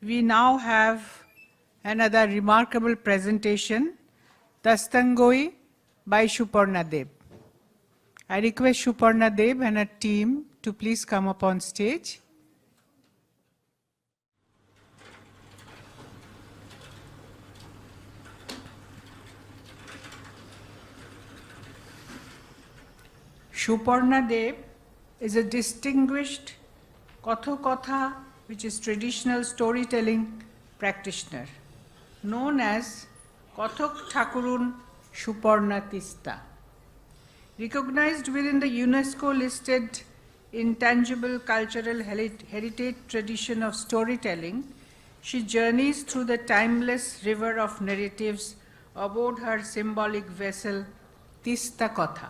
we now have another remarkable presentation, Dastangoi by Shuparna Deb. I request Shuparna Deb and her team to please come up on stage. Shuparna Deb is a distinguished Kathakatha, which is traditional storytelling practitioner, known as Kathak Thakurun Shuparna Tista. Recognized within the UNESCO listed intangible cultural heritage tradition of storytelling, she journeys through the timeless river of narratives aboard her symbolic vessel, Tista Katha.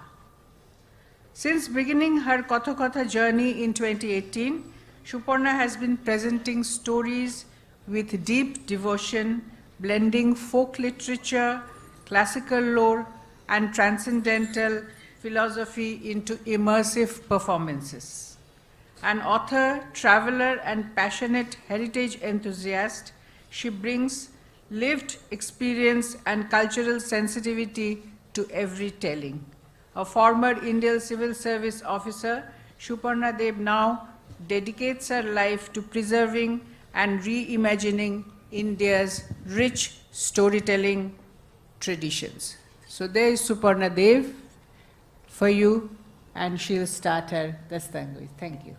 Since beginning her Kathakatha journey in 2018, Shuparna has been presenting stories with deep devotion, blending folk literature, classical lore, and transcendental philosophy into immersive performances. An author, traveler, and passionate heritage enthusiast, she brings lived experience and cultural sensitivity to every telling. A former Indian civil service officer, Shuparna Deb now dedicates her life to preserving and reimagining India's rich storytelling traditions. So there is Shuparna Deb for you, and she'll start her Dastangoi. Thank you.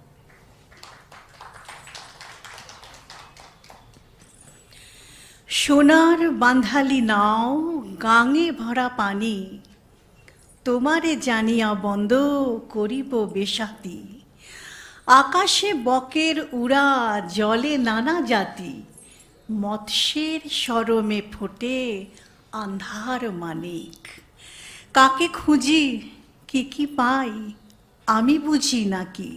সোনার বাঁধালি নাও গাঙে ভরা পানি তোমারে জানিয়া বন্দ করিব বেশাতি আকাশে বকের উড়া জলে নানা জাতি মৎস্যের শরমে ফোটে আন্ধার মানিক কাকে খুঁজি কি পাই আমি বুঝি নাকি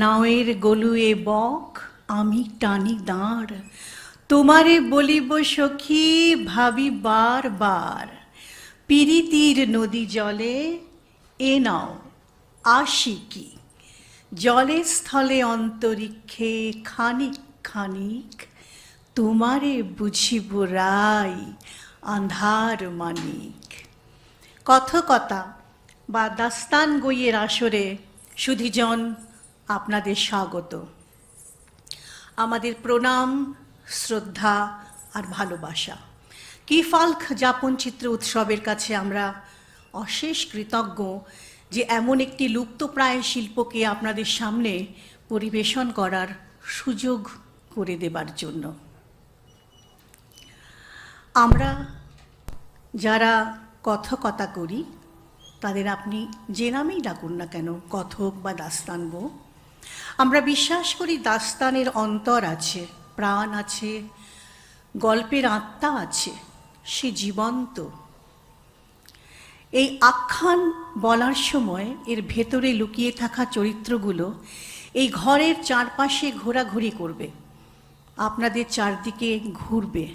নাওয়ের গলুয়ে বক আমি টানি দাঁড় তোমারে বলিব সখী ভাবি বার বার পিরিতির নদী জলে এ নাও আসি কি জলে স্থলে অন্তরিক্ষে খানিক খানিক তোমারে বুঝিব রাই আন্ধার মানিক কথকতা বা দাস্তান গইয়ের আসরে সুধীজন আপনাদের স্বাগত আমাদের প্রণাম শ্রদ্ধা আর ভালোবাসা কিফাল্ক যাপন চিত্র উৎসবের কাছে আমরা অশেষ কৃতজ্ঞ যে এমন একটি লুপ্তপ্রায় শিল্পকে আপনাদের সামনে পরিবেশন করার সুযোগ করে দেবার জন্য আমরা যারা কথকতা করি তাদের আপনি যে নামেই ডাকুন না কেন কথক বা দাস্তান গো আমরা বিশ্বাস করি দাস্তানের অন্তর আছে প্রাণ আছে গল্পের আত্মা আছে সে জীবন্ত এই আখ্যান বলার সময় এর ভেতরে লুকিয়ে থাকা চরিত্রগুলো এই ঘরের চারপাশে ঘোরাঘুরি করবে আপনাদের চারদিকে ঘুরবে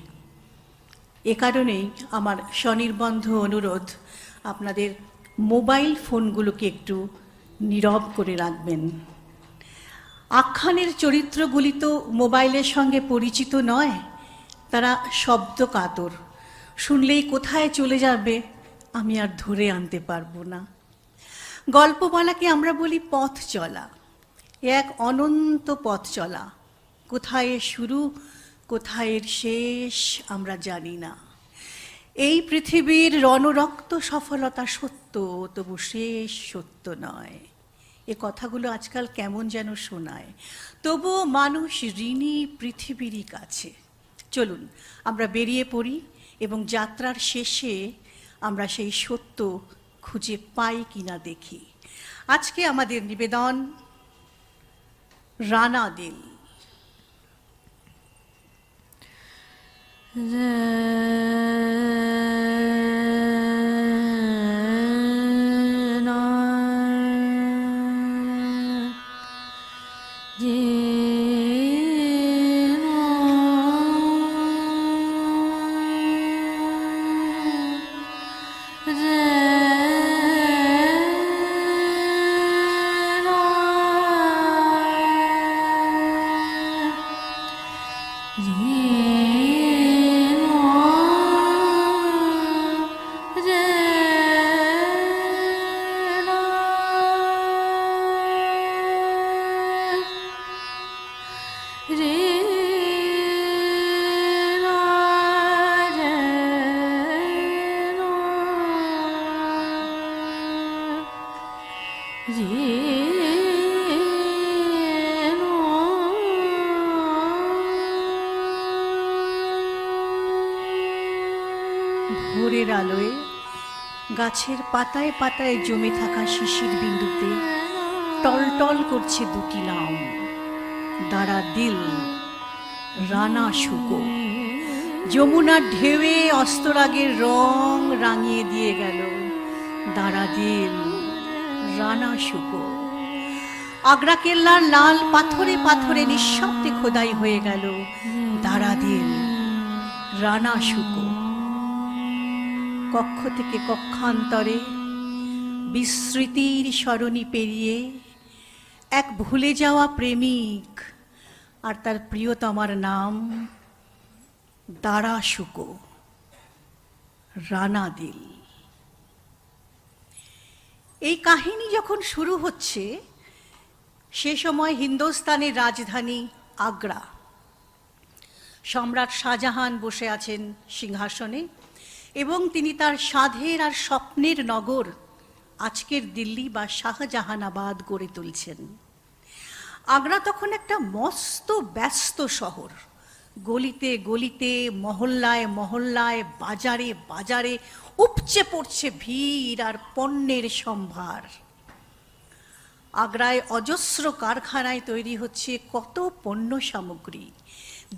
এ কারণেই আমার স্বনির্বন্ধ অনুরোধ আপনাদের মোবাইল ফোনগুলোকে একটু নীরব করে রাখবেন আখ্যানের চরিত্রগুলি তো মোবাইলের সঙ্গে পরিচিত নয় তারা শব্দ কাতর শুনলেই কোথায় চলে যাবে আমি আর ধরে আনতে পারবো না গল্প বলাকে আমরা বলি পথ চলা এক অনন্ত পথ চলা কোথায় শুরু কোথায় শেষ আমরা জানি না এই পৃথিবীর রণরক্ত সফলতা সত্য তবু শেষ সত্য নয় এ কথাগুলো আজকাল কেমন যেন শোনায় তবুও মানুষ ঋণী পৃথিবীরই কাছে চলুন আমরা বেরিয়ে পড়ি এবং যাত্রার শেষে আমরা সেই সত্য খুঁজে পাই কিনা দেখি আজকে আমাদের নিবেদন রানা দিল রে সূর্যের আলোয় গাছের পাতায় পাতায় জমে থাকা শিশির বিন্দুতে টলটল করছে দুটি নাম, দারা দিল, রানা শুকো। যমুনার ঢেউয়ে অস্তরাগের রং রাঙিয়ে দিয়ে গেল দারা দিল, রানা শুকো। আগ্রা কেল্লার লাল পাথরে পাথরে নিঃশব্দে খোদাই হয়ে গেল দারা দিল, রানা শুকো। কক্ষ থেকে কক্ষান্তরে বিস্মৃতির সরণি পেরিয়ে এক ভুলে যাওয়া প্রেমিক আর তার প্রিয়তমার নাম দারা শুকো, রানা দিল। এই কাহিনী যখন শুরু হচ্ছে সে সময় হিন্দুস্তানের রাজধানী আগ্রা। সম্রাট শাহজাহান বসে আছেন সিংহাসনে এবং তিনি তার সাধের আর স্বপ্নের নগর আজকের দিল্লি বা শাহজাহানাবাদ গড়ে তুলছেন। আগ্রা তখন একটা মস্ত ব্যস্ত শহর। গলিতে গলিতে, মহল্লায় মহল্লায়, বাজারে বাজারে উপচে পড়ছে ভিড় আর পণ্যের সম্ভার। আগ্রায় অজস্র কারখানায় তৈরি হচ্ছে কত পণ্য সামগ্রী।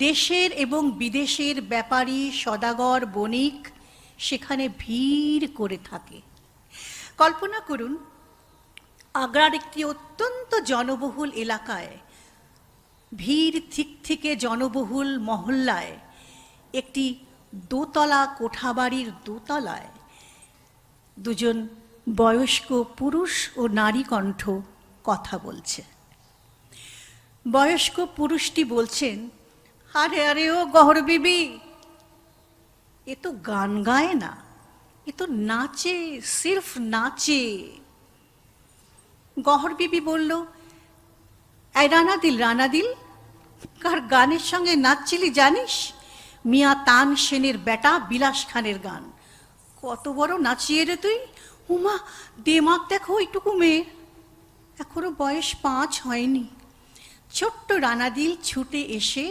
দেশের এবং বিদেশের ব্যাপারী, সদাগর, বণিক সেখানে ভিড় করে থাকে। কল্পনা করুন, আগ্রার একটি অত্যন্ত জনবহুল এলাকায়, ভিড় থিকথিকে জনবহুল মহল্লায়, একটি দোতলা কোঠাবাড়ির দোতলায় দুজন বয়স্ক পুরুষ ও নারী কণ্ঠ কথা বলছে। বয়স্ক পুরুষটি বলছেন, আরে আরে ও গহর বিবি, এ তো গান গায় না, এ তো নাচে, সির্ফ নাচে। গহর বিবি বলল, এই রানা দিল, রানা দিল, কার গানের সঙ্গে নাচছিলি জানিস? মিয়া তান সেনের বেটা বিলাস খানের গান। কত বড় নাচিয়ে রে তুই। উমা, দেমাক দেখো ওইটুকু মেয়ে, এখনো বয়স 5 হয়নি। ছোট্ট রানাদিল ছুটে এসে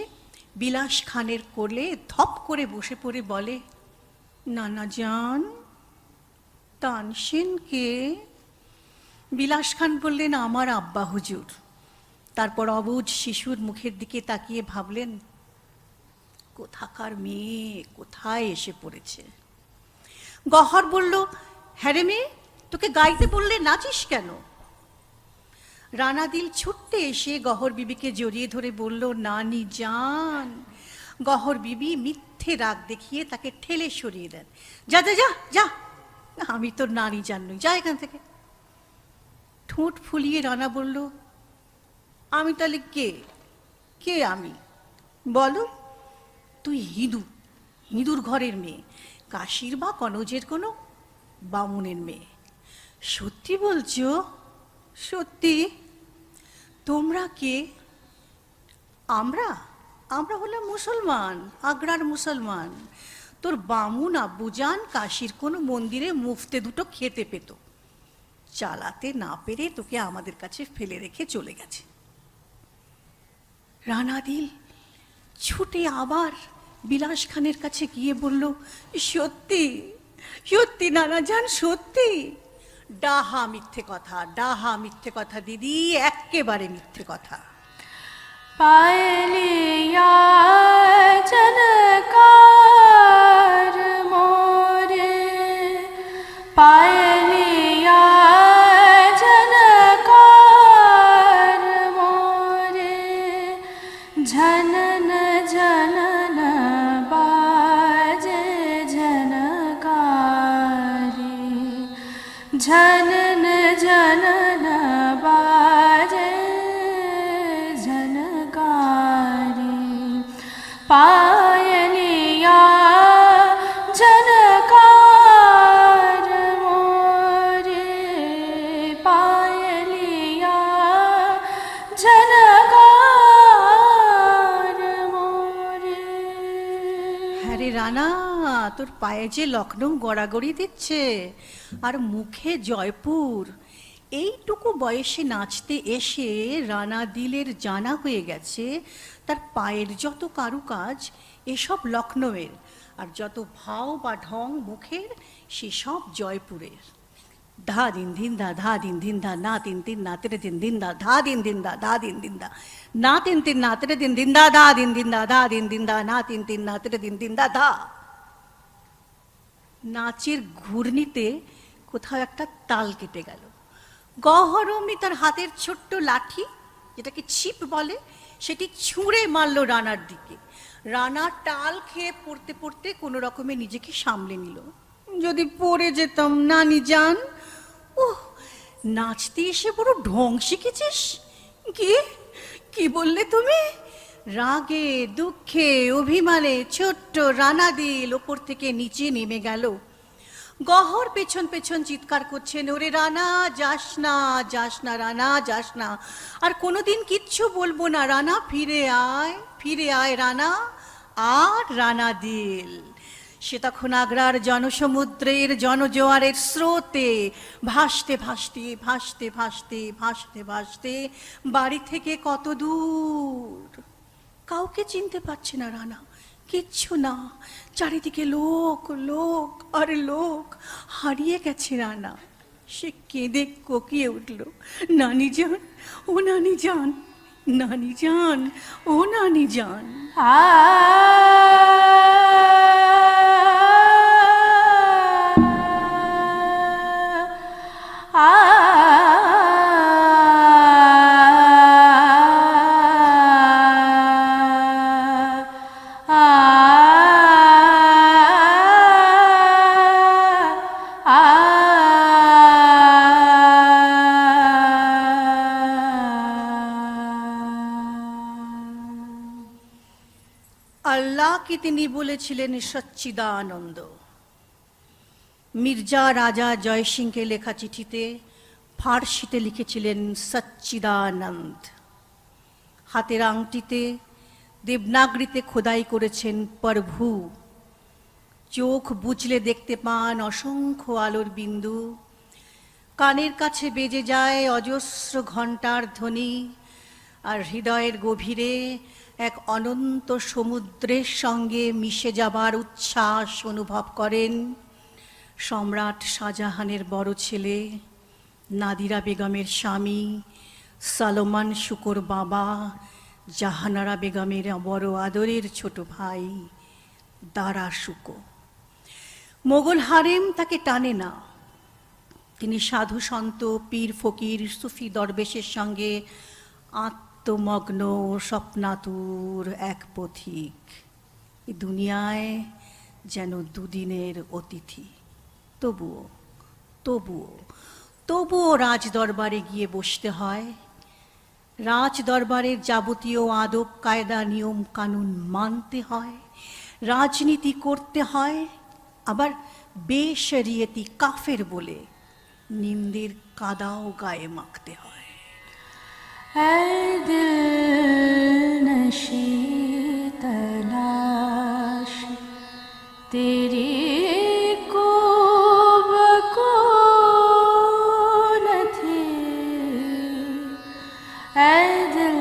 বিলাস খানের কোলে ধপ করে বসে পড়ে বলে, নানা জান, তানসেন কে? বিলাস খান বললেন, আমার আব্বা হুজুর। তারপর অবুঝ শিশুর মুখের দিকে তাকিয়ে ভাবলেন, কোথাকার মেয়ে, কোথায় এসে পড়েছে। গহর বলল, হ্যাঁ রে মেয়ে, তোকে গাইতে বললে নাচিস কেন? রানাদিল ছুটতে এসে গহর বিবিকে জড়িয়ে ধরে বলল, নানি জান। গহর বিবি মিথ্যে রাগ দেখিয়ে তাকে ঠেলে সরিয়ে দেন। যা যা যা যা, আমি তোর নানি জান নই, যা এখান থেকে। ঠোঁট ফুলিয়ে রানা বলল, আমি তাহলে কে? কে আমি? বলো। তুই হিঁদু, হিঁদুর ঘরের মেয়ে, কাশীর বা কনৌজের কোনো বামুনের মেয়ে। সত্যি বলছো? সত্যি। তোমরা কে? আমরা আমরা হলাম মুসলমান, আগ্রার মুসলমান। তোর বামুন আব্বুজান কাশীর কোনো মন্দিরে মুফতে দুটো খেতে পেত, চালাতে না পেরে তোকে আমাদের কাছে ফেলে রেখে চলে গেছে। রানাদিল ছুটে আবার বিলাস খানের কাছে গিয়ে বলল, সত্যি সত্যি নানা জান, সত্যি। ডাহা মিথ্যে কথা, ডাহা মিথ্যে কথা দিদি, একেবারে মিথ্যে কথা। পায়লিয়া জনকার মোরে, পায়লিয়া জনকার মোরে, ঝনন ঝনন বাজে ঝনকারি, ঝনন ঝনন বাজে ঝনকারি, পায়লিয়া ঝনকার মোরে, পায়লিয়া ঝনকার মোরে। হ্যাঁ রে রানা, তোর পায়ে যে লখনৌ গড়াগড়ি দিচ্ছে আর মুখে জয়পুর। এইটুকু বয়সে নাচতে এসে রানাদিলের জানা হয়ে গেছে তার পায়ের যত কারুকাজ এসব লখনৌয়ের, আর যত ভাও বা ঢং মুখের সেসব জয়পুরের। ধা দিন দিন দা, ধা দিন দিন দা, না তিন তিন না তেরে দিন দিন দা, ধা দিন দিন দা, ধা দিন দিন দা, না তিন তিন না তেরে দিন দিন দা, ধা দিন দিন দা, ধা দিন দিন দা, না তিন তিন না তেরে দিন দিন দা, ধা। নাচের ঘূর্ণিতে কোথাও একটা তাল কেটে গেল। গহরমী তার হাতের ছোট্ট লাঠি, যেটাকে ছিপ বলে, সেটি ছুঁড়ে মারল রানার দিকে। রানা টাল খেয়ে পড়তে পড়তে কোনো রকমে নিজেকে সামলে নিল। যদি পড়ে যেতাম নানি জান। ওহ, নাচতে এসে বড় ঢং শিখেছিস। কি কি বললে তুমি? রাগে দুঃখে অভিমানে ছোট্ট রানাদিল ওপর থেকে নিচে নেমে গেল। গহর পেছন পেছন চিৎকার করছেন, ওরে রানা যাস না, যাস না রানা, যাস না, আর কোনোদিন কিচ্ছু বলবো না রানা, ফিরে আয় রানা। আর রানাদিল সে তখন আগ্রার জনসমুদ্রের জনজোয়ারের স্রোতে ভাসতে ভাসতে ভাসতে ভাসতে ভাসতে ভাসতে বাড়ি থেকে কত দূর। কাউকে চিনতে পারছে না রানা, কিচ্ছু না, চারিদিকে লোক লোক আর লোক। হারিয়ে গেছে রানা। সে কেঁদে কোকিয়ে উঠল, নানি যান, ও নানি যান, নানি যান, ও নানি যান। আল্লাহকে তিনি বলেছিলেন সচ্চিদানন্দ। মির্জা রাজা জয়সিংকে লেখা চিঠিতে ফার্সিতে লিখেছিলেন সচ্চিদানন্দ। হাতের আংটিতে দেবনাগরীতে খোদাই করেছেন প্রভু। চোখ বুঝলে দেখতে পান অসংখ্য আলোর বিন্দু। কানের কাছে বেজে যায় অজস্র ঘণ্টার ধ্বনি, আর হৃদয়ের গভীরে এক অনন্ত সমুদ্রের সঙ্গে মিশে যাবার উচ্ছ্বাস অনুভব করেন সম্রাট শাহজাহানের বড় ছেলে, নাদিরা বেগমের স্বামী, সালমান শুকর বাবা, জাহানারা বেগমের বড় আদরের ছোট ভাই দারা শুকো। মোগল হারেম তাকে টানে না। তিনি সাধু সন্ত পীর ফকির সুফি দরবেশের সঙ্গে আত্মমগ্ন স্বপ্নাতুর এক পথিক। এই দুনিয়ায় যেন দুদিনের অতিথি। তবুও তবুও তবুও রাজ দরবারে গিয়ে বসতে হয়। রাজ দরবারের যাবতীয় আদব কায়দা নিয়ম কানুন মানতে হয়, রাজনীতি করতে হয়, আবার বেশরিয়তি কাফের বলে নিন্দের কাদাও গায়ে মাখতে হয়। ऐ दिल नशी तलाश तेरी को न थी, ऐ दिल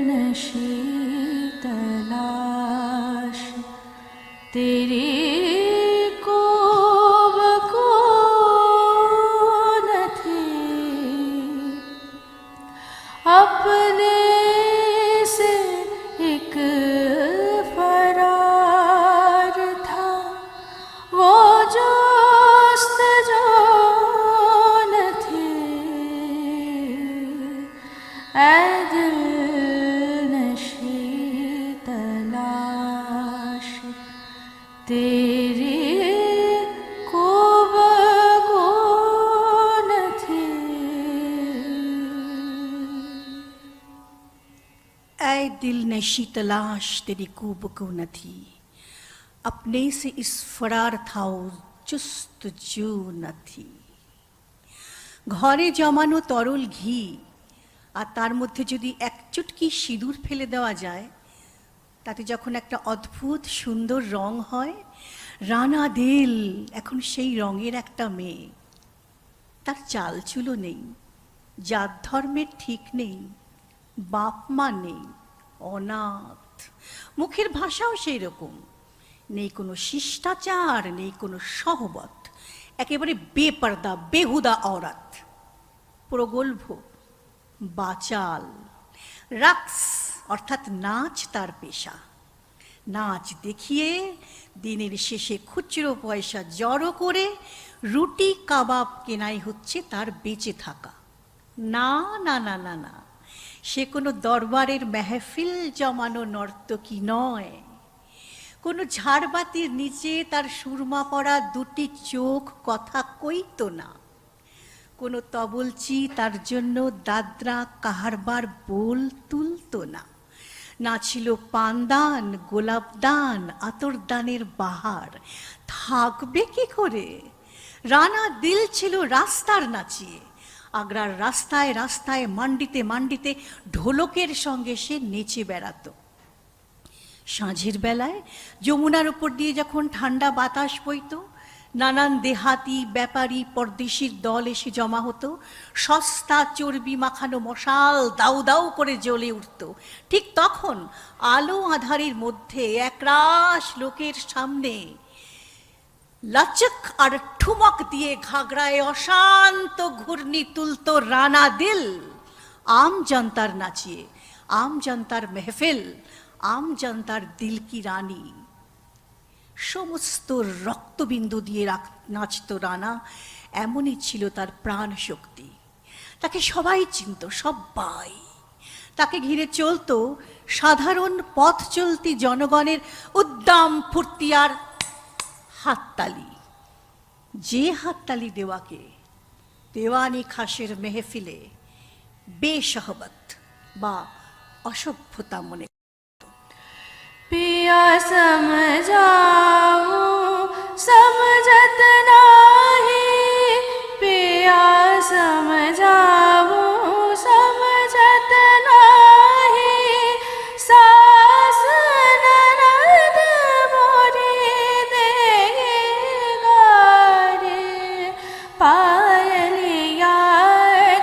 नशी तलाश तेरी को न थी। अपने से एक फरार था वो दोस्त जो न थे, ऐ दिल नशी तलाश तेरी को न थी। ऐ दिल नशी तलाश तेरी खूब को न थी, अपने से इस फरार था जुस्तजू न थी। ঘরে জমানো তরল ঘি আর তার মধ্যে যদি এক চুটকি সিঁদুর ফেলে দেওয়া যায়, তাতে যখন একটা অদ্ভুত সুন্দর রং হয়, রানা দিল এখন সেই রঙের একটা মেয়ে। তার চাল চুলো নেই, জাত ধর্মের ঠিক নেই, বাপ মা নেই, অনাথ। মুখের ভাষাও সেই রকম, নেই কোনো শিষ্টাচার, নেই কোনো সহবত। একেবারে বেপর্দা বেহুদা অরাত, প্রগল্ভ, বাচাল। রাক্স অর্থাৎ নাচ তার পেশা। নাচ দেখিয়ে দিনের শেষে খুচরো পয়সা জড়ো করে রুটি কাবাব কেনাই হচ্ছে তার বেঁচে থাকা। না না না না না, সে কোনো দরবারের মেহফিল জমানো নর্তকী নয়। কোনো ঝাড়বাতির নিচে তার সুরমা পড়া দুটি চোখ কথা কইতো না। কোনো তবলচি তার জন্য দাদরা কাহারবার বোল তুলতো না। না ছিল পানদান, গোলাপদান, আতরদানের বাহার। থাকবে কি করে? রানা দিল ছিল রাস্তার নাচিয়ে। আগ্রার রাস্তায় রাস্তায়, মান্ডিতে মান্ডিতে ঢোলকের সঙ্গে সে নেচে বেড়াতো। সাঁঝের বেলায় যমুনার উপর দিয়ে যখন ঠান্ডা বাতাস বইত, নানান দেহাতি ব্যাপারী পরদেশির দল এসে জমা হতো। সস্তা চর্বি মাখানো মশাল দাউ দাউ করে জ্বলে উঠত। ঠিক তখন আলো আধারের মধ্যে একরাশ লোকের সামনে লাচক আর ঠুমক দিয়ে ঘাগড়ায় অশান্ত ঘূর্ণি তুলত রানা দিল। আম জনতার নাচিয়ে, আম জনতার মেহফিল, আম জনতার দিল কি রানী। সমস্ত রক্তবিন্দু দিয়ে নাচত রানা। এমনই ছিল তার প্রাণ শক্তি। তাকে সবাই চিনত, সবাই। তাকে ঘিরে চলত সাধারণ পথ চলতি জনগণের উদ্দাম ফুর্তি আর হাততালি। যে হাততালি দেওয়াকে দেওয়ানি খাসের মেহফিলে বেশহবত বা অসভ্যতা মনে। पिया समझाऊं समझत नाही, पिया समझाऊं समझत नाही। सास ननद मोरी देगा रे, पायलिया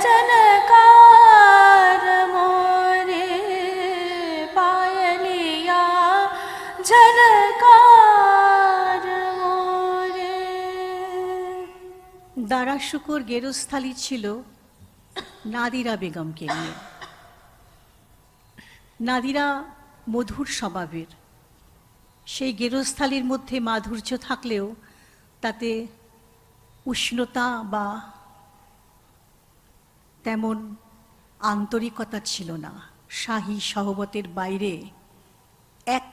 जनकार मोरे, पायलिया झनकार मोरे। দারা শুকর গেরস্থালি ছিল নাদিরা বেগমকে নিয়ে। নাদিরা মধুর স্বভাবের। সেই গেরস্থালির মধ্যে মাধুর্য থাকলেও তাতে উষ্ণতা বা তেমন আন্তরিকতা ছিল না। শাহী সহবতের বাইরে এক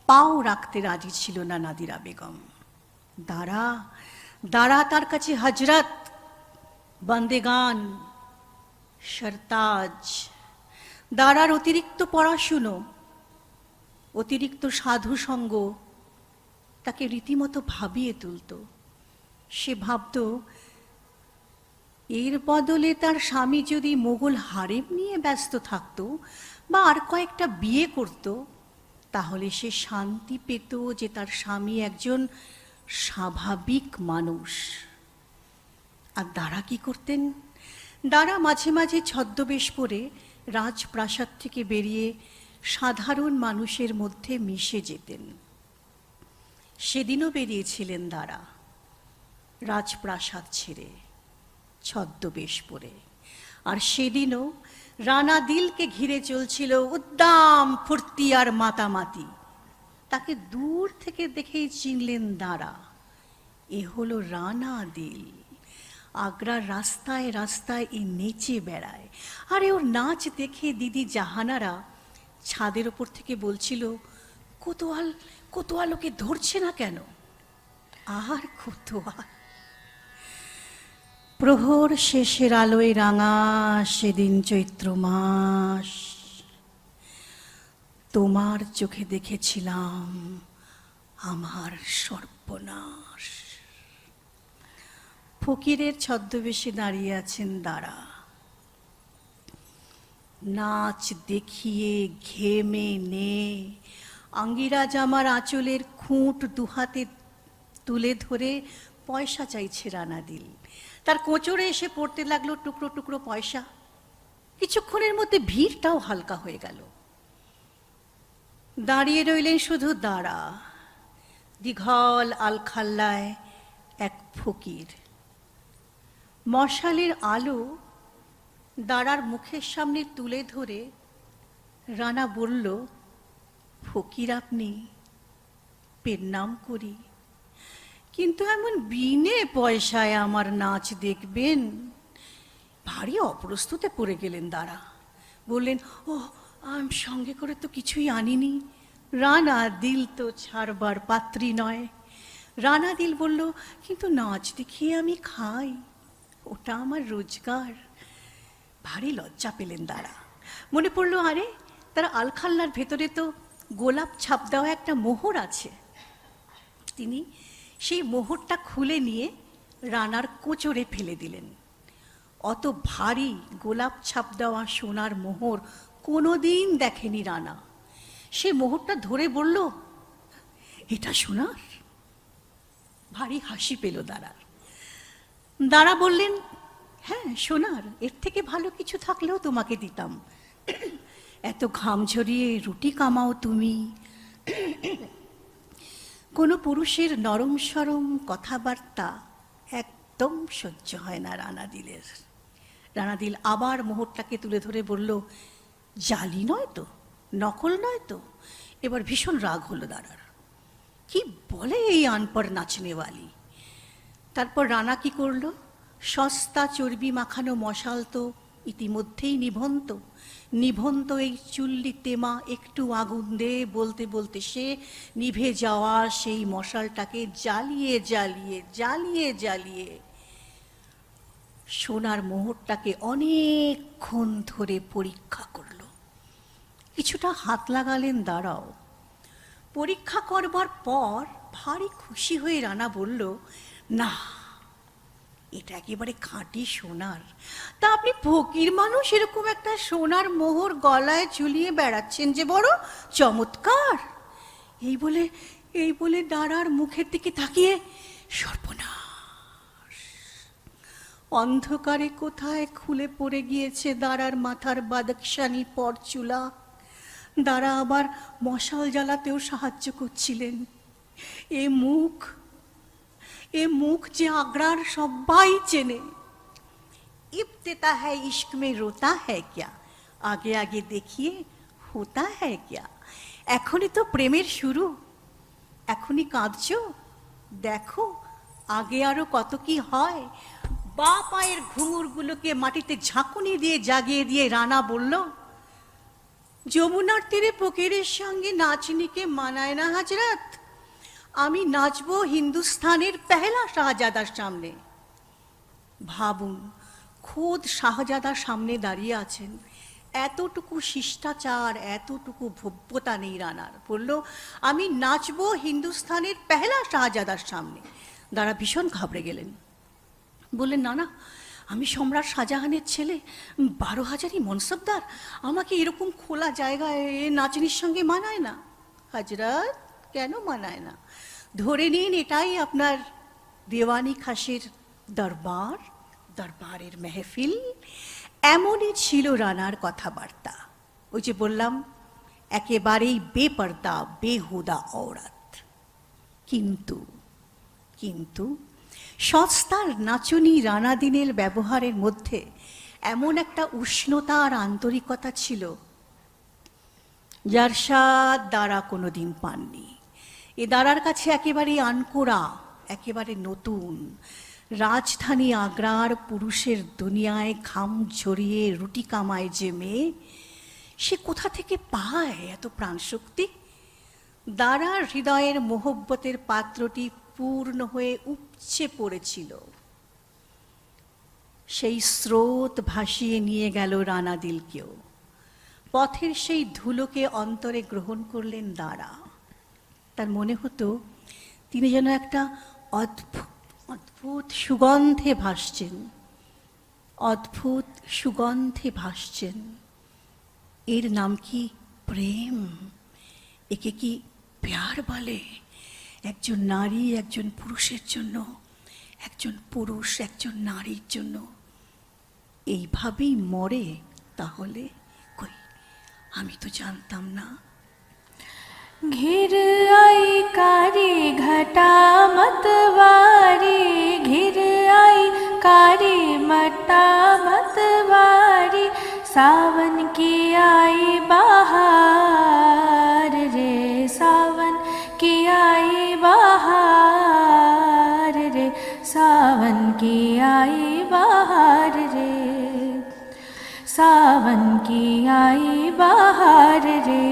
পাও রাখতে রাজি ছিল না নাদিরা বেগম। দারা দারা তার কাছে হজরত, বন্দেগান, সরতাজ। দারার অতিরিক্ত পড়াশুনো, অতিরিক্ত সাধুসঙ্গ তাকে রীতিমতো ভাবিয়ে তুলত। সে ভাবত এর বদলে তার স্বামী যদি মোগল হারেম নিয়ে ব্যস্ত থাকত বা আর কয়েকটা বিয়ে করত, তাহলে সে শান্তি পেত যে তার স্বামী একজন স্বাভাবিক মানুষ। আর দারা কি করতেন? দারা মাঝে মাঝে ছদ্মবেশ পরে রাজপ্রাসাদ থেকে বেরিয়ে সাধারণ মানুষের মধ্যে মিশে যেতেন। সেদিনও বেরিয়েছিলেন দারা রাজপ্রাসাদ ছেড়ে ছদ্মবেশ পরে। আর সেদিনও রানা দিলকে ঘিরে চলছিল উদ্দাম ফুর্তি আর মাতামাতি। তাকে দূর থেকে দেখেই চিনলেন দারা, এ হলো রানা দিল। আগ্রার রাস্তায় রাস্তায় এ নেচে বেড়ায়। আরে ওর নাচ দেখে দিদি জাহানারা ছাদের ওপর থেকে বলছিল, কোতোয়াল কোতোয়াল ওকে ধরছে না কেন? আর কোতোয়াল। প্রহর শেষের আলোয় রাঙা সেদিন চৈত্র মাস, তোমার চোখে দেখেছিলাম আমার সর্বনাশ। ফকিরের ছদ্মবেশে দাঁড়িয়ে আছেন দারা। নাচ দেখিয়ে ঘেমে নে আঙ্গিরা জামার আঁচলের খুঁট দুহাতে তুলে ধরে পয়সা চাইছে রানা দিল। তার কোঁচড়ে এসে পড়তে লাগলো টুকরো টুকরো পয়সা। কিছুক্ষণের মধ্যে ভিড়টাও হালকা হয়ে গেল। দাঁড়িয়ে রইলেন শুধু দারা। দীঘল আলখাল্লায় এক ফকির, মশালের আলো দাঁড়ার মুখের সামনে তুলে ধরে রানা বলল, ফকির আপনি, পেন নাম করি, কিন্তু এমন বিনে পয়সায় আমার নাচ দেখবেন? ভারী অপ্রস্তুতে পড়ে গেলেন দাঁড়া। বললেন, ও আমি সঙ্গে করে তো কিছুই আনিনি। রানা দিল তো ছাড়বার পাত্রী নয়। রানা দিল বলল, কিন্তু নাচ দেখিয়ে আমি খাই, ওটা আমার রোজগার। ভারী লজ্জা পেলেন দাঁড়া। মনে পড়লো, আরে তার আলখাল্লার ভেতরে তো গোলাপ ছাপ দেওয়া একটা মোহর আছে। তিনি সেই মোহরটা খুলে নিয়ে রানার কোচরে ফেলে দিলেন। অত ভারী গোলাপ ছাপ দেওয়া সোনার মোহর কোনোদিন দেখেনি রানা। সে মোহরটা ধরে বলল, এটা সোনার? ভারী হাসি পেল দাঁড়ার। দাঁড়া বললেন, হ্যাঁ সোনার, এর থেকে ভালো কিছু থাকলেও তোমাকে দিতাম। এত ঘাম ঝরিয়ে রুটি কামাও তুমি। কোনো পুরুষের নরম সরম কথাবার্তা একদম সহ্য হয় না রানাদিলের। রানাদিল আবার মোহরটাকে তুলে ধরে বলল, জালি নয় তো, নকল নয় তো? এবার ভীষণ রাগ হলো দাঁড়ার। কি বলে এই আনপড় নাচনেওয়ালি! তারপর রানা কি করলো, সস্তা চর্বি মাখানো মশাল তো ইতিমধ্যেই নিভন্ত এই চুল্লি তেমা একটু আগুন দে বলতে বলতে সে নিভে যাওয়া সেই মশালটাকে জ্বালিয়ে জ্বালিয়ে জ্বালিয়ে জ্বালিয়ে সোনার মোহরটাকে অনেকক্ষণ ধরে পরীক্ষা করল। কিছুটা হাত লাগালেন দাঁড়াও। পরীক্ষা করবার পর ভারী খুশি হয়ে রানা বলল, না, এটা একেবারে খাঁটি সোনার। তা আপনি ফকির মানুষ, এরকম একটা সোনার মোহর গলায় ঝুলিয়ে বেড়াচ্ছেন যে, বড় চমৎকার। এই বলে দাঁড়ার মুখের দিকে তাকিয়ে, সর্বনাশ! অন্ধকারে কোথায় খুলে পড়ে গিয়েছে দাঁড়ার মাথার বাদকশানি পরচুলা। দাঁড়া আবার মশাল জ্বালাতেও সাহায্য করছিলেন। এ মুখ যে আগ্রার সবাই চেনে। ইবতেতা হ্যায় ইश्क में रोता है क्या, আগে আগে দেখিয়ে হোতা হ্যায় क्या। এখনই তো প্রেমের শুরু, এখনই কাঁদছো, দেখো আগে আরো কত কি হয়। বা পায়ের ঘুঙুরগুলোকে মাটিতে ঝাঁকুনি দিয়ে জাগিয়ে দিয়ে রানা বলল, যমুনার তীরে ফকিরের সঙ্গে নাচনিকে মানায় না হাজরাত। আমি নাচবো হিন্দুস্থানের পেহলা শাহজাদার সামনে। ভাবুন, খোদ শাহজাদার সামনে দাঁড়িয়ে আছেন। এতটুকু শিষ্টাচার, এতটুকু ভব্যতা নেই রানার। বলল, আমি নাচবো হিন্দুস্থানের পেহলা শাহজাদার সামনে। দাঁড়া ভীষণ ঘাবড়ে গেলেন। বললেন, না না, আমি সম্রাট শাহজাহানের ছেলে, 12,000ই মনসবদার, আমাকে এরকম খোলা জায়গায় নাচনির সঙ্গে মানায় না। হাজরাত, কেন মানায় না? ধরে নিন এটাই আপনার দেওয়ানি খাসের দরবারের মেহফিল। এমনই ছিল রানার কথাবার্তা। ওই যে বললাম, একেবারেই বেপর্দা বেহুদা ঔরত। কিন্তু সস্তার নাচনি রানাদিনের ব্যবহারের মধ্যে এমন একটা উষ্ণতা আর আন্তরিকতা ছিল যার স্বাদ দাঁড়া কোনোদিন পাননি। এ দাঁড়ার কাছে একেবারে আনকোড়া, একেবারে নতুন। রাজধানী আগ্রার পুরুষের দুনিয়ায় ঘাম ঝরিয়ে রুটি কামায় যে মেয়ে, সে কোথা থেকে পায় এত প্রাণশক্তি? দাঁড়ার হৃদয়ের মোহব্বতের পাত্রটি পূর্ণ হয়ে উপচে পড়েছিল। সেই স্রোত ভাসিয়ে নিয়ে গেল রানাদিলকেও। পথের সেই ধুলোকে অন্তরে গ্রহণ করলেন দাঁড়া। তার মনে হতো তিনি যেন একটা অদ্ভুত সুগন্ধে ভাসছেন, অদ্ভুত সুগন্ধে ভাসছেন। এর নাম কি প্রেম? একে কি প্যার বলে? একজন নারী একজন পুরুষের জন্য, একজন পুরুষ একজন নারীর জন্য এইভাবেই মরে? তাহলে কই, আমি তো জানতাম না। घिर आई कारी घटा मतवारी, घिर आई कारी मट्टा मतवारी, सावन की आई बहार रे, सावन की आई बहार रे, सावन की आई बहार रे, सावन की आई बहार रे।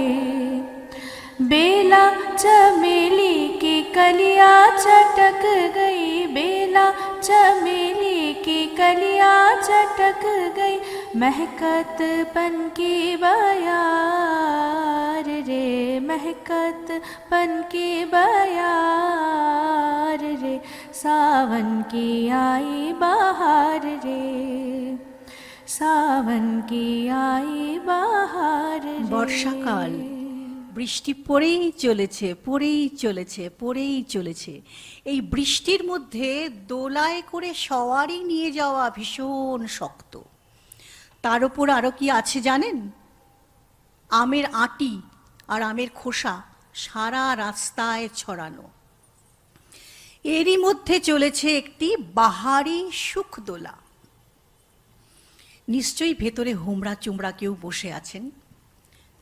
बेला चमेली की कलियां चटक गई, बेला चमेली की कलियां चटक गई, महकत पन की बयार रे, महकत पन की बयार रे, सावन की आई बहार रे, सावन की आई बहार रे। বর্ষাকাল, বৃষ্টি পড়েই চলেছে, পড়েই চলেছে, পড়েই চলেছে। এই বৃষ্টির মধ্যে দোলায় করে সওয়ারি নিয়ে যাওয়া ভীষণ শক্ত। তার উপর আরও কি আছে জানেন? আমের আঁটি আর আমের খোসা সারা রাস্তায় ছড়ানো। এরই মধ্যে চলেছে একটি বাহারি সুখদোলা। নিশ্চয়ই ভেতরে হুমড়া চুমড়া কেউ বসে আছেন,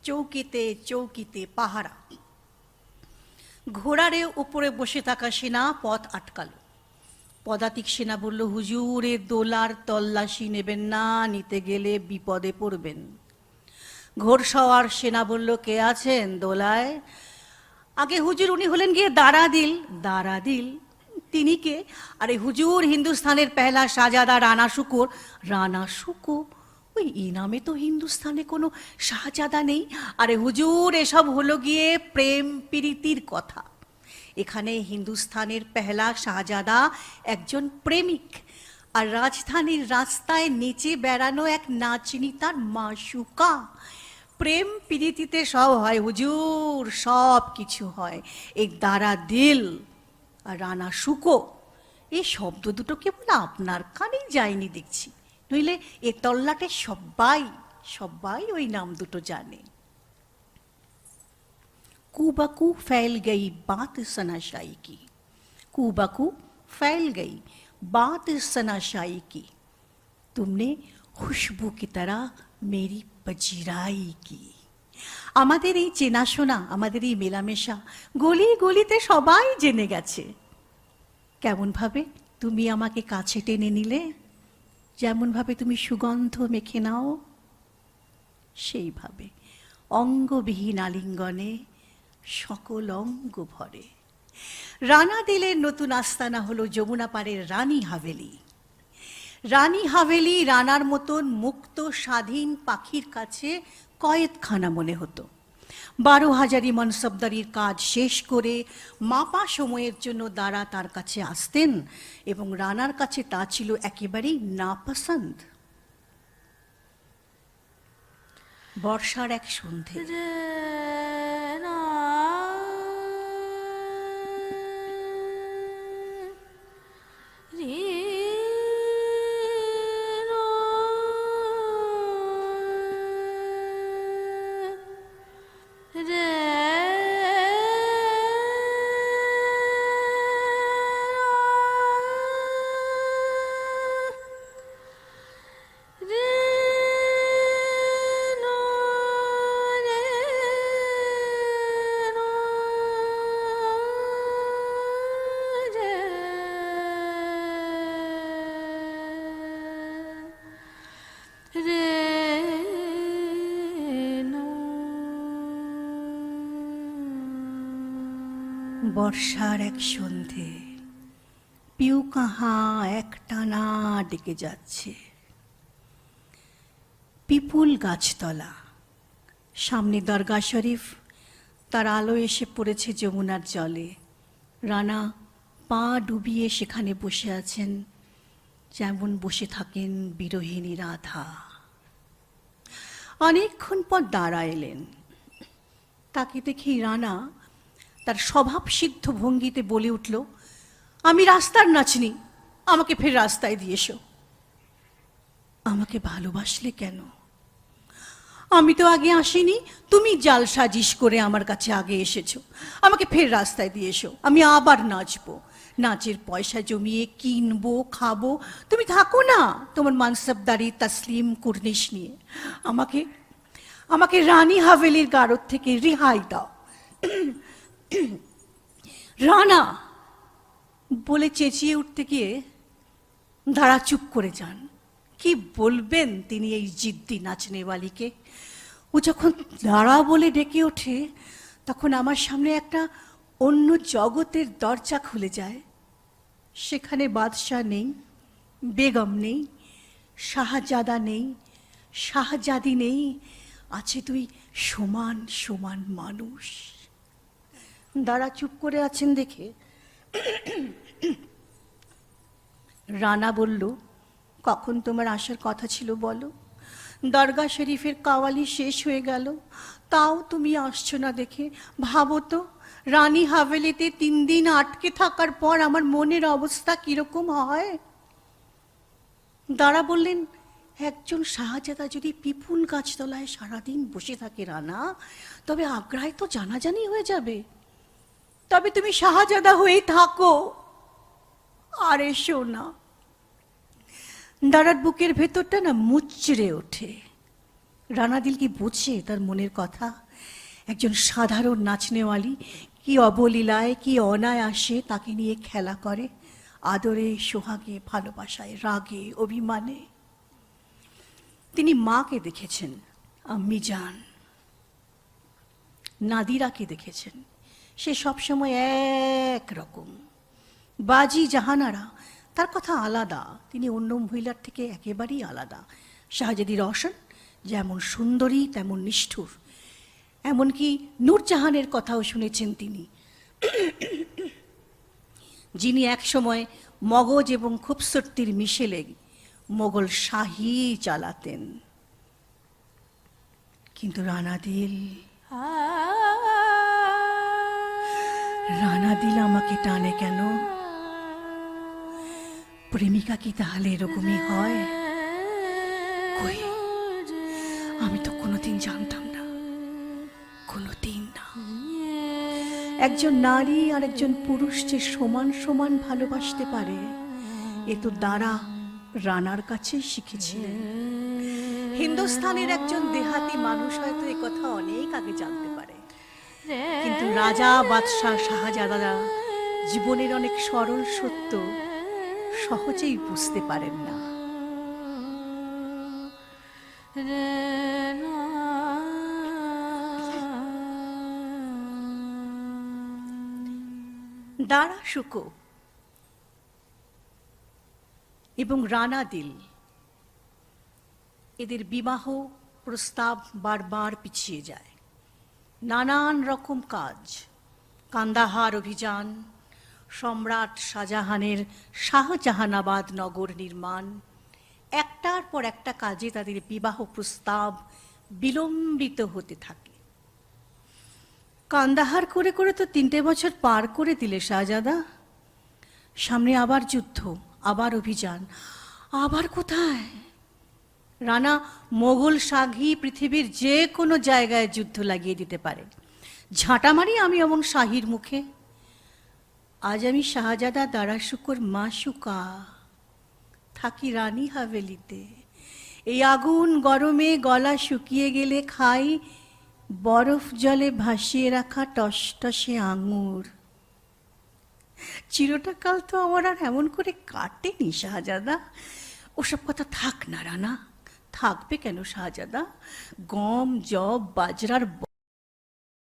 চৌকিতে চৌকিতে পাহারা। ঘোড়ারে উপরে বসে থাকা সেনা পথ আটকালো। পদাতিক সেনা বলল, হুজুর এ দোলার তল্লাশি নেবেন না, নিতে গেলে বিপদে পড়বেন। ঘোড়সওয়ার সেনা বলল, কে আছেন দোলায়? আগে হুজুর, উনি হলেন গিয়ে দারাদিল। দারাদিল? তিনি কে? আরে হুজুর, হিন্দুস্তানের পেহলা শাহজাদা রানা শুকুর। রানা শুকু? ওই নামে তো হিন্দুস্তানে কোনো শাহজাদা নেই। আরে হুজুর, এসব হলো গিয়ে প্রেম প্রীতির কথা। এখানে হিন্দুস্তানের পেহলা শাহজাদা একজন প্রেমিক, আর রাজধানীর রাস্তায় নেচে বেড়ানো এক নাচনি তার মাসুকা। প্রেম প্রীতিতে সব হয় হুজুর, সব কিছু হয়। এই দারাদিল আর রানা শুকো, এই শব্দ দুটো কেবল আপনার কানেই যায়নি দেখছি, নইলে এ তল্লাটে সবাই সবাই ওই নাম দুটো জানে। কুবাকু फैल गई बात सनाशाई की, कुबाकू फैल गई बात सनाशाई की, तुमने खुशबू की तरह मेरी पजीराई की। আমাদের এই চেনাশোনা, আমাদের এই মেলামেশা গলি গলিতে সবাই জেনে গেছে। কেমনভাবে তুমি আমাকে কাছে টেনে নিলে, যেমনভাবে তুমি সুগন্ধ মেখে নাও, সেইভাবে অঙ্গবিহীন আলিঙ্গনে সকল অঙ্গ ভরে। রানা দিলের নতুন আস্তানা হলো যমুনা পাড়ের রানী হাভেলি। রানী হাভেলি রানার মতন মুক্ত স্বাধীন পাখির কাছে কয়েদখানা মনে হতো। 12,000 মনসবদারির কাজ শেষ করে মাপা সময়ের জন্য দারা তার কাছে আসতেন, এবং রানার কাছে তা ছিল একেবারেই নাপসন্দ। বর্ষার এক সন্ধে, বর্ষার এক সন্ধে, পিউ কাহা একটানা ডেকে যাচ্ছে। পিপুল গাছতলা, সামনে দরগা শরীফ, তার আলো এসে পড়েছে যমুনার জলে। রানা পা ডুবিয়ে সেখানে বসে আছেন, যেমন বসে থাকেন বিরোহিনী রাধা। অনেকক্ষণ পর দাঁড়া এলেন। তাকে দেখেই রানা তার স্বভাব সিদ্ধ ভঙ্গিতে বলে উঠল, আমি রাস্তার নাচনি, আমাকে ফের রাস্তায় দিয়ে এসো। আমাকে ভালোবাসলে কেন? আমি তো আগে আসিনি, তুমি জাল সাজিশ করে আমার কাছে আগে এসেছো। আমাকে ফের রাস্তায় দিয়ে এসো, আমি আবার নাচবো। নাচের পয়সা জমিয়ে কিনবো খাবো, তুমি থাকো না তোমার মানসবদারি তসলিম কুর্নিশ নিয়ে। আমাকে আমাকে রানী হাভেলির গারদ থেকে রেহাই দাও। রানা বলে চেঁচিয়ে উঠতে গিয়ে দাঁড়া চুপ করে যান। কি বলবেন তিনি এই জিদ্দি নাচনেওয়ালিকে? ও যখন দাঁড়া বলে ডেকে ওঠে তখন আমার সামনে একটা অন্য জগতের দরজা খুলে যায়। সেখানে বাদশাহ নেই, বেগম নেই, শাহজাদা নেই, শাহজাদি নেই, আছে দুই সমান সমান মানুষ। দাঁড়া চুপ করে আছেন দেখে রানা বলল, কখন তোমার আসার কথা ছিল বলো? দরগা শরীফের কাওয়ালি শেষ হয়ে গেল, তাও তুমি আসছো না দেখে। ভাবো তো, রানী হাভেলিতে 3 দিন আটকে থাকার পর আমার মনের অবস্থা কিরকম হয়। দাঁড়া বললেন, একজন শাহজাদা যদি পিপুল গাছতলায় সারাদিন বসে থাকে রানা, তবে আগ্রায় তো জানাজানি হয়ে যাবে। তবে তুমি শাহজাদা হয়েই থাকো, আর এসো না। দাঁড়ার বুকের ভেতরটা না মুচড়ে ওঠে। রানাদিল কি বুঝছে তার মনের কথা? একজন সাধারণ নাচনেওয়ালি কি অবলীলায়, কি অনায়াসে তাকে নিয়ে খেলা করে, আদরে, সোহাগে, ভালোবাসায়, রাগে, অভিমানে। তিনি মাকে দেখেছেন, আম্মি জান, নাদিরাকে দেখেছেন, সে সবসময় একরকম। বাজি জাহানারা তার কথা আলাদা, তিনি অন্য মহিলার থেকে একেবারেই আলাদা। শাহজাদি রওশন যেমন সুন্দরী তেমন নিষ্ঠুর, এমনকি নূরজাহানের কথাও শুনেছেন তিনি, যিনি একসময় মগজ এবং খুবসুরতির মিশেলে মোগল শাহী চালাতেন। কিন্তু রানাদিল আমাকে টানে কেন? প্রেমিকা কি তাহলে এরকমই হয়? কই, আমি তো কোনোদিন জানতাম না, কোনোদিন না। একজন নারী আর একজন পুরুষ যে সমান সমান ভালোবাসতে পারে, এ তো দাঁড়া রানার কাছে শিখেছিলেন। হিন্দুস্তানের একজন দেহাতি মানুষ হয়তো এ কথা অনেক আগে জানতে পারে, কিন্তু রাজা, বাদশাহ, শাহজাদারা জীবনের অনেক সরল সত্য সহজেই বুঝতে পারেন না। দাঁড়া শুকো এবং রানাদিল, এদের বিবাহ প্রস্তাব বারবার পিছিয়ে যায়। নানান রকম কাজ, কান্দাহার অভিযান, সম্রাট শাহজাহানের শাহজাহানাবাদ নগর নির্মাণ, একটার পর একটা কাজে তাদের বিবাহ প্রস্তাব বিলম্বিত হতে থাকে। কান্দাহার করে করে তো 3টে বছর পার করে দিলে শাহজাদা। সামনে আবার যুদ্ধ, আবার অভিযান, আবার কোথায়? রানা মোগল শাহী পৃথিবীর যে কোনো জায়গায় যুদ্ধ লাগিয়ে দিতে পারে, ঝাঁটা মারি আমি এমন শাহীর মুখে। আজ আমি শাহজাদা দাঁড়া শুকর মাসুকা, থাকি রানী হাভেলিতে। এই আগুন গরমে গলা শুকিয়ে গেলে খাই বরফ জলে ভাসিয়ে রাখা টসটসে আঙুর। চিরটা কাল তো আমার আর এমন করে কাটেনি শাহজাদা। ওসব কথা থাক না রানা। থাকবে কেন শাহজাদা? গম, জব, বাজরার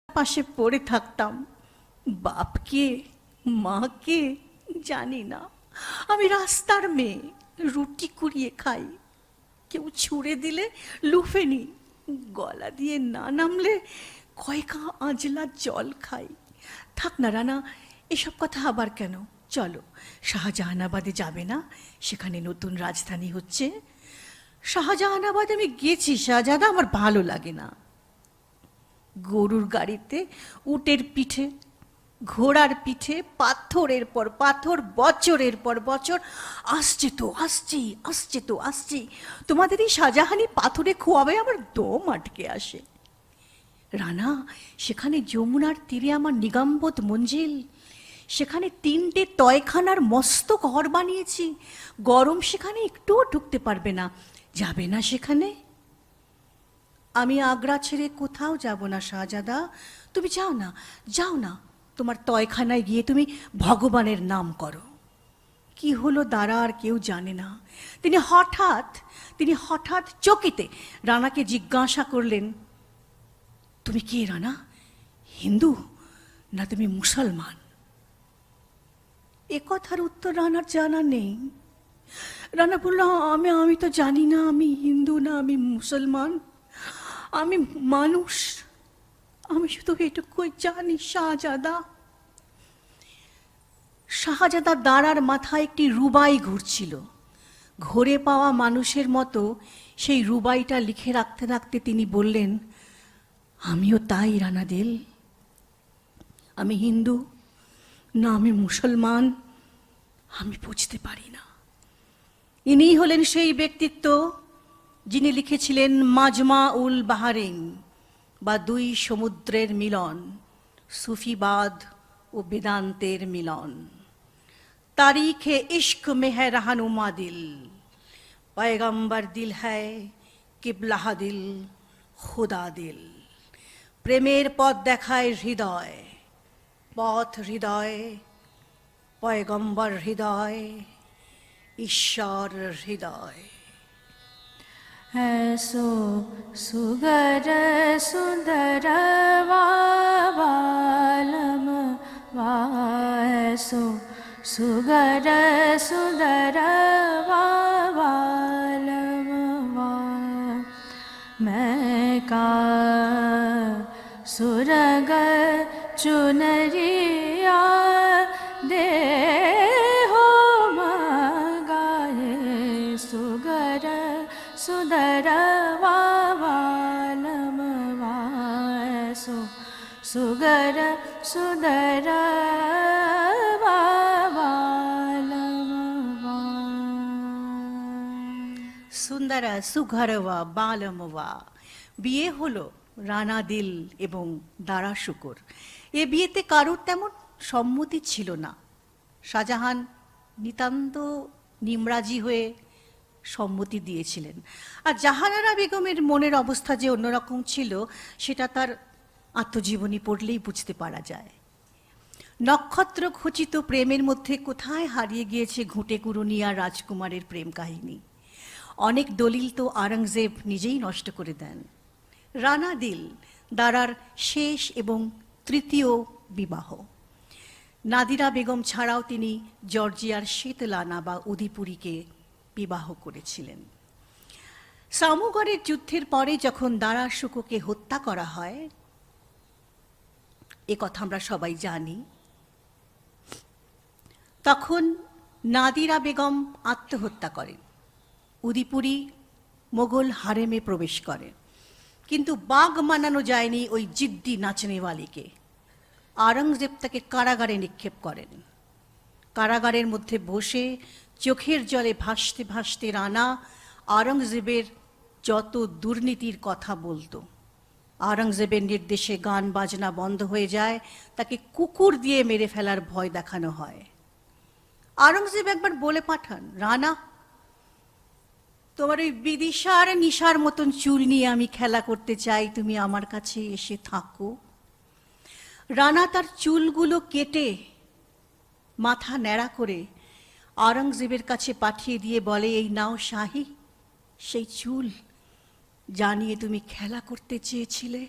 পাশে পড়ে থাকতাম। বাপকে, মাকে জানি না। আমি রাস্তার মেয়ে, রুটি কুড়িয়ে খাই, কেউ ছুঁড়ে দিলে লুফে নি, গলা দিয়ে না নামলে কয়েকা আঁজলা জল খাই। থাক না রানা, এসব কথা আবার কেন? চলো, শাহজাহানাবাদে যাবে না? সেখানে নতুন রাজধানী হচ্ছে। শাহজাহানাবাদ আমি গেছি শাহজাদা, আমার ভালো লাগে না। গরুর গাড়িতে, উটের পিঠে, ঘোড়ার পিঠে, পাথরের পর পাথর, বছরের পর বছর আসছে তো আসছি, আসছে তো আসছি। তোমাদের এই শাহজাহানি পাথরে খোয়াবে আমার দম আটকে আসে। রানা, সেখানে যমুনার তীরে আমার নিগমবোধ মঞ্জিল, সেখানে 3টে তয়খানার মস্ত ঘর বানিয়েছি, গরম সেখানে একটুও ঢুকতে পারবে না। যাবে না সেখানে? আমি আগ্রা ছেড়ে কোথাও যাব না শাহজাদা, তুমি যাও না, যাও না, তোমার তয়খানায় গিয়ে তুমি ভগবানের নাম করো। কি হলো দাঁড়া আর কেউ জানে না। তিনি হঠাৎ চকিতে রানাকে জিজ্ঞাসা করলেন, তুমি কে রানা? হিন্দু না তুমি মুসলমান? এ কথার উত্তর রানার জানা নেই। রানা বলল, আমি তো জানি না আমি হিন্দু না আমি মুসলমান, আমি মানুষ, আমি শুধু এটুকুই জানি শাহজাদা। শাহজাদা দাঁড়ার মাথায় একটি রুবাই ঘুরছিল। ঘুরে পাওয়া মানুষের মতো সেই রুবাইটা লিখে রাখতে রাখতে তিনি বললেন, আমিও তাই রানা দিল, আমি হিন্দু না আমি মুসলমান আমি বুঝতে পারি না। ইনিই হলেন সেই ব্যক্তিত্ব যিনি লিখেছিলেন মাজমা উল বাহারেইন বা দুই সমুদ্রের মিলন, সুফিবাদ ও বেদান্তের মিলন। তারিখে ইश्क में है रहनुमा दिल, पैगंबर दिल है किबलाह दिल खुदा दिल। প্রেমের পথ দেখায় হৃদয়, পথ হৃদয়, পয়গম্বর হৃদয়, ঈশ্বর হৃদয়। ऐसो सुगर सुंदर बालम वासो सुगर सुंदर बालम वा मैं का सुरग चुनरिया दे हो मगाए सुगर सुंदर वालम वासो सुगर सुंदर সুন্দরা সুঘরওয়া বালমওয়া। বিয়ে হলো রানা দিল এবং দারা শুকুর। এ বিয়েতে কারোর তেমন সম্মতি ছিল না। শাহজাহান নিতান্ত নিমরাজি হয়ে সম্মতি দিয়েছিলেন। আর জাহানারা বেগমের মনের অবস্থা যে অন্যরকম ছিল সেটা তার আত্মজীবনী পড়লেই বুঝতে পারা যায়। নক্ষত্র খচিত প্রেমের মধ্যে কোথায় হারিয়ে গিয়েছে ঘুঁটে কুরুনি আর রাজকুমারের প্রেম কাহিনী। অনেক দলিল তো আওরঙ্গজেব নিজেই নষ্ট করে দেন। রানা দিল দারার শেষ এবং তৃতীয় বিবাহ। নাদিরা বেগম ছাড়াও তিনি জর্জিয়ার শীতলানা বা উদিপুরীকে বিবাহ করেছিলেন। সামুগড়ের যুদ্ধের পরে যখন দারা শুকোকে হত্যা করা হয়, এ কথা আমরা সবাই জানি, তখন নাদিরা বেগম আত্মহত্যা করেন। উদিপুরী মোগল হারেমে প্রবেশ করে, কিন্তু বাগ মানানো যায়নি ওই জিদ্দি নাচনেওয়ালিকে। আওরঙ্গজেব তাকে কারাগারে নিক্ষেপ করেন। কারাগারের মধ্যে বসে চোখের জলে ভাসতে ভাসতে রানা আওরঙ্গজেবের যত দুর্নীতির কথা বলতো। আওরঙ্গজেবের নির্দেশে গান বাজনা বন্ধ হয়ে যায়, তাকে কুকুর দিয়ে মেরে ফেলার ভয় দেখানো হয়। আওরঙ্গজেব একবার বলে পাঠান, রানা, তোমার ওই বিদিশার নিশার মতন চুল নিয়ে আমি খেলা করতে চাই, তুমি আমার কাছে এসে থাকো। রানা তার চুলগুলো কেটে মাথা ন্যাড়া করে আওরঙ্গজেবের কাছে পাঠিয়ে দিয়ে বলে, এই নাও শাহী সেই চুল যা নিয়ে তুমি খেলা করতে চেয়েছিলে।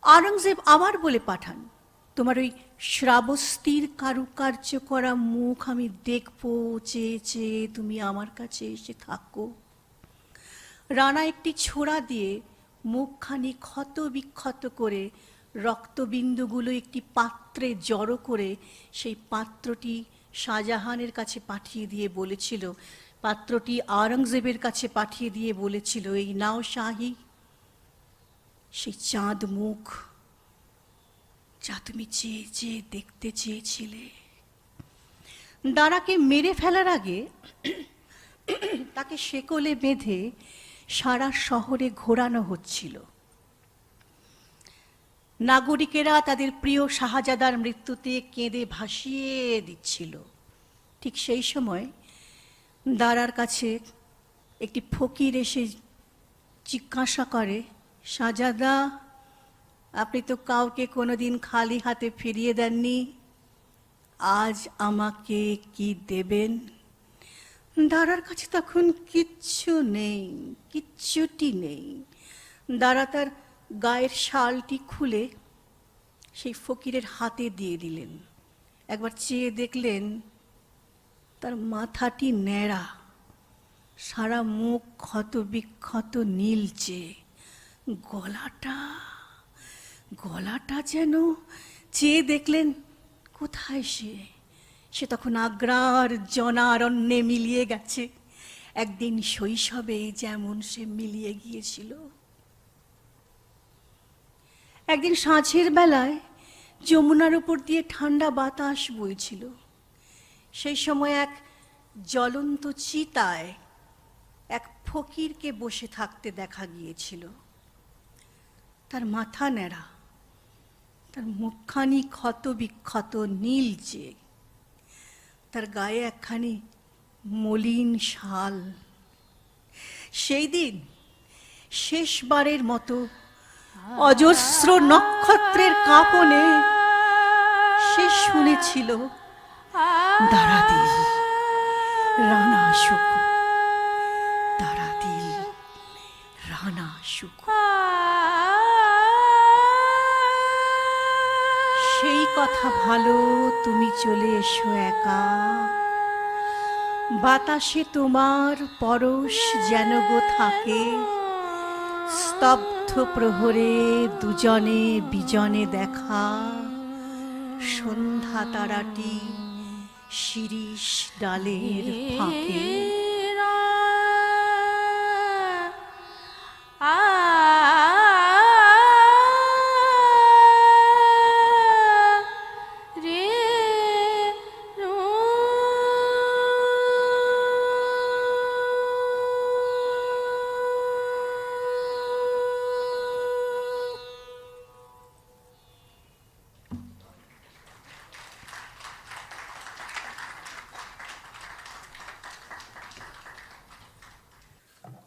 আওরঙ্গজেব আবার বলে পাঠান, তোমার ওই শ্রাবস্তির কারুকার্য করা মুখ আমি দেখবো, চেয়ে চেয়ে তুমি আমার কাছে এসে থাকো। রানা একটি ছোড়া দিয়ে মুখখানি ক্ষত বিক্ষত করে রক্তবিন্দুগুলো একটি পাত্রে জড়ো করে সেই পাত্রটি শাহজাহানের কাছে পাঠিয়ে দিয়ে বলেছিল, পাত্রটি আওরঙ্গজেবের কাছে পাঠিয়ে দিয়ে বলেছিল, এই নাও শাহী সেই চাঁদ মুখ যা তুমি চেয়ে চেয়ে দেখতে চেয়েছিলে। দারাকে মেরে ফেলার আগে তাকে শেকলে বেঁধে সারা শহরে ঘোরানো হচ্ছিল। নাগরিকেরা তাদের প্রিয় শাহজাদার মৃত্যুতে কেঁদে ভাসিয়ে দিচ্ছিল। ঠিক সেই সময় দারার কাছে একটি ফকির এসে জিজ্ঞাসা করে, শাহজাদা, আপনি তো কাউকে কোনোদিন খালি হাতে ফিরিয়ে দেননি, আজ আমাকে কি দেবেন? দারার কাছে তখন কিচ্ছু নেই, কিচ্ছুটি নেই। দারা তার গায়ের শালটি খুলে সেই ফকিরের হাতে দিয়ে দিলেন। একবার চেয়ে দেখলেন তার মাথাটি ন্যাড়া, সারা মুখ ক্ষত বিক্ষত নীলচে, গলাটা যেন, চেয়ে দেখলেন কোথায় সে? সে তখন আগ্রার জনারণ্যে মিলিয়ে গেছে, একদিন শৈশবে যেমন সে মিলিয়ে গিয়েছিল। একদিন সাঁঝের বেলায় যমুনার উপর দিয়ে ঠান্ডা বাতাস বইছিল। সেই সময় এক জ্বলন্ত চিতায় এক ফকিরকে বসে থাকতে দেখা গিয়েছিল। তার মাথা ন্যাড়া, তার মুখখানি ক্ষত বিক্ষত নীলচে, তার গায়ে একখানি মলিন শাল। সেই দিন শেষবারের মতো অজস্র নক্ষত্রের কাঁপনে সে শুনেছিল, দারা দিল রানা শুক, দারা দিল রানা শুক। সেই কথা ভালো, তুমি চলে এসো একা, বাতাসে তোমার পরশ যেন গো থাকে, স্তব্ধ প্রহরে দুজনে বিজনে দেখা, সন্ধ্যা তারাটি শিরিষ ডালের ফাঁকে।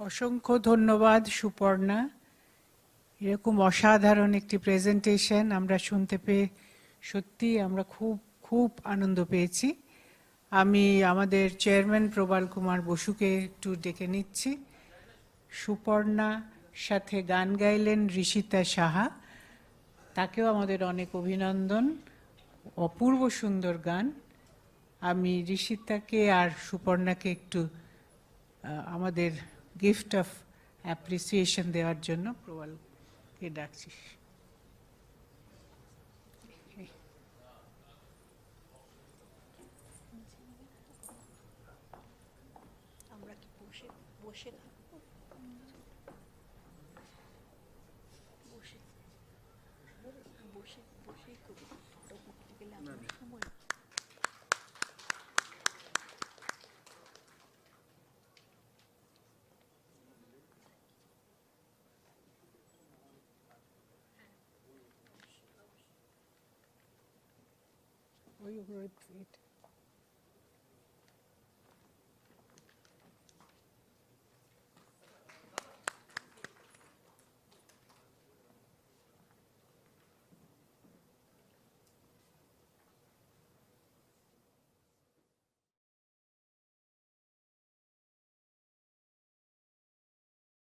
অসংখ্য ধন্যবাদ সুপর্ণা। এরকম অসাধারণ একটি প্রেজেন্টেশন আমরা শুনতে পেয়ে সত্যি আমরা খুব খুব আনন্দ পেয়েছি। আমি আমাদের চেয়ারম্যান প্রবাল কুমার বসুকে একটু ডেকে নিচ্ছি। সুপর্ণা সাথে গান গাইলেন ঋষিতা সাহা, তাকেও আমাদের অনেক অভিনন্দন, অপূর্ব সুন্দর গান। আমি ঋষিতাকে আর সুপর্ণাকে একটু আমাদের গিফট অফ অ্যাপ্রিসিয়েশন দেওয়ার জন্য প্রবালকে ডাকছি। আমরা কি বসে বসে থাকবো? বসে বসে বসেই করি, উঠতে গেলে আমার সময়। ওই